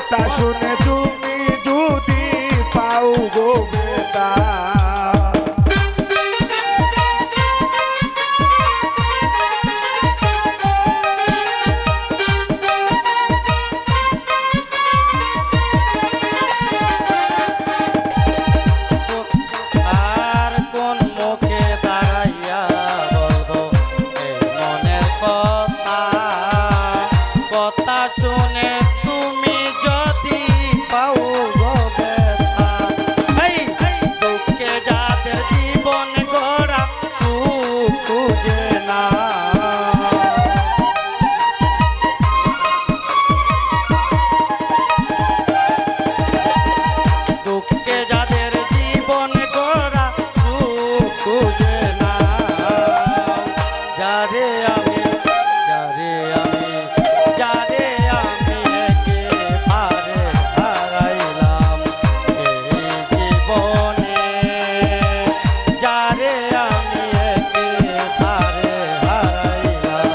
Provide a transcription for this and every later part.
কথা শুনে তুমি যদি পাও গো বেটা, শুনে তুমি যদি পাও গো ব্যথা, দুঃখে যাদের জীবন গড়া সুখ খুঁজে না, দুঃখে যাদের জীবন গড়া সুখ খুঁজে না, যারে আমি যারে আমি যারে আমি একেবারে হারাইলাম এই জীবনে, যারে আমি একেবারে হারাইলাম।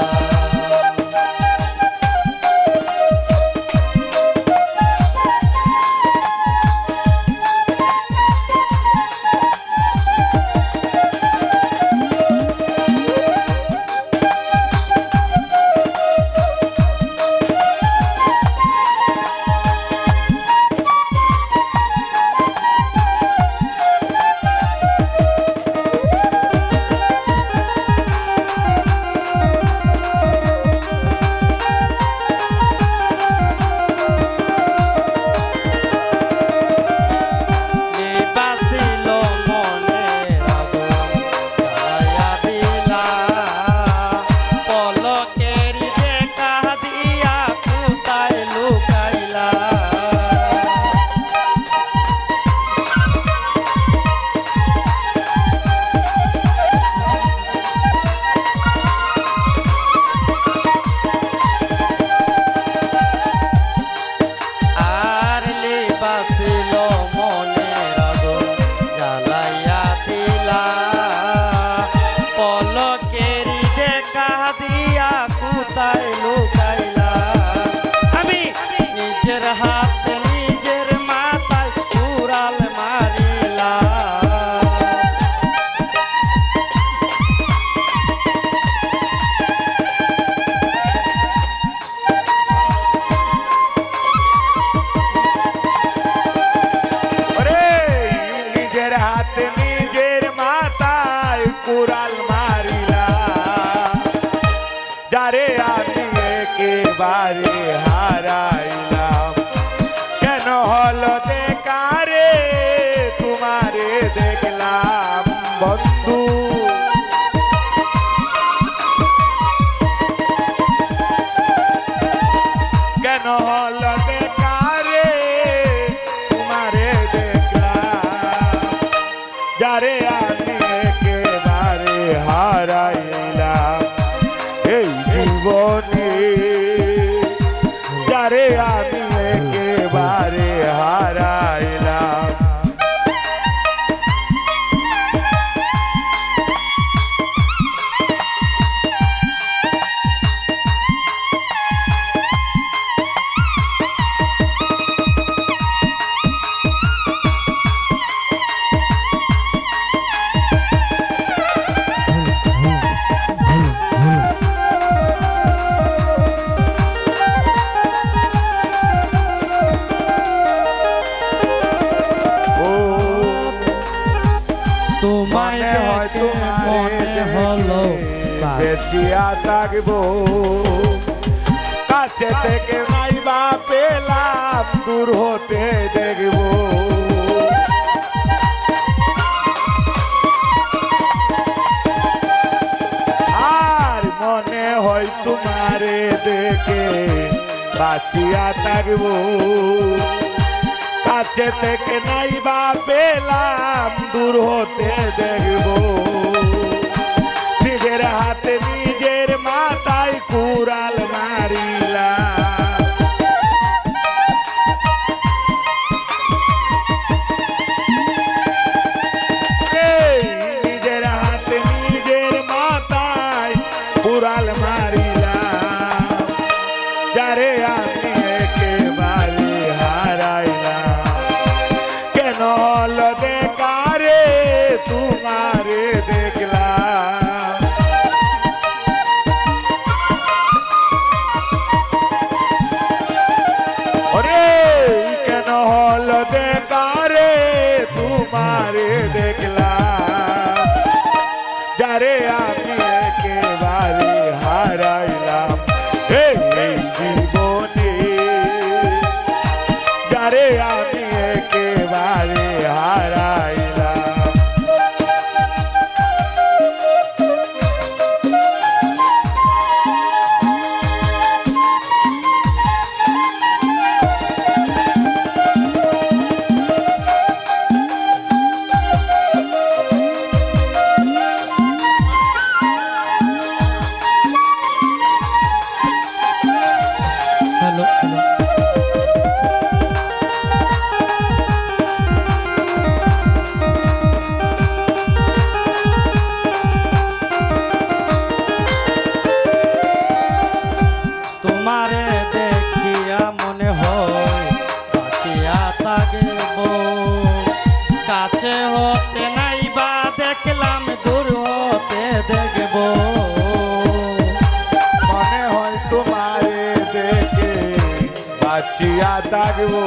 আমি নিজের হাত নিজের মাথায় কুড়াল মারিলাম, নিজের হাতে নিজের মাথায় কুড়াল মারিলাম, যারে আমি একেবারে হারাইলাম, কেন হলো দেখারে তোমারে দেখলাম বন্ধু, কেন হলো দেখারে তোমারে দেখলাম, যারে আমি একেবারে হারাইলাম এই জীবনে, যারে আমি একেবারে হারাইলাম। তোমায় মনে হলো বেঁচিয়া থাকবো, কাছে থেকে নাইবা পেলাম দূর হতে দেখবো, আর মনে হয় তোমারে দেখে বাঁচিয়া থাকবো, কাছে থেকে নাইবা পেলাম দূর হতে দেখবো, নিজের হাতে নিজের মাথায় কুড়াল মারিলাম, নিজের হাতে নিজের মাথায় কুড়াল মারিলাম, যারে আমি একেবারে বাঁচিয়া থাকবো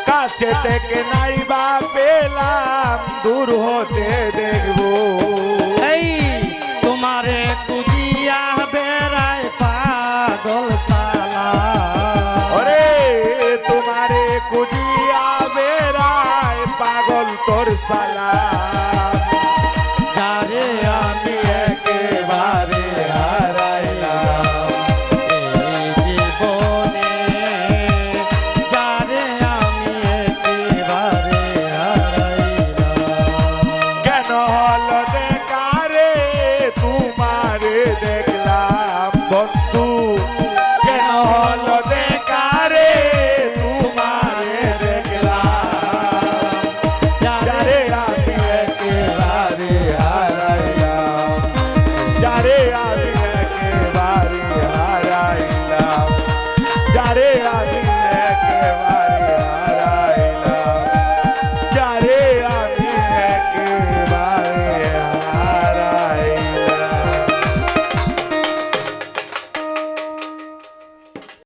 কাছে থেকে নাই বা পেলাম দূর হতে দেখবো এই তোমারে কুজিয়া বেড়ায় পাগল সালা ওরে তোমারে কুজিয়া বেড়ায় পাগল তোর সালা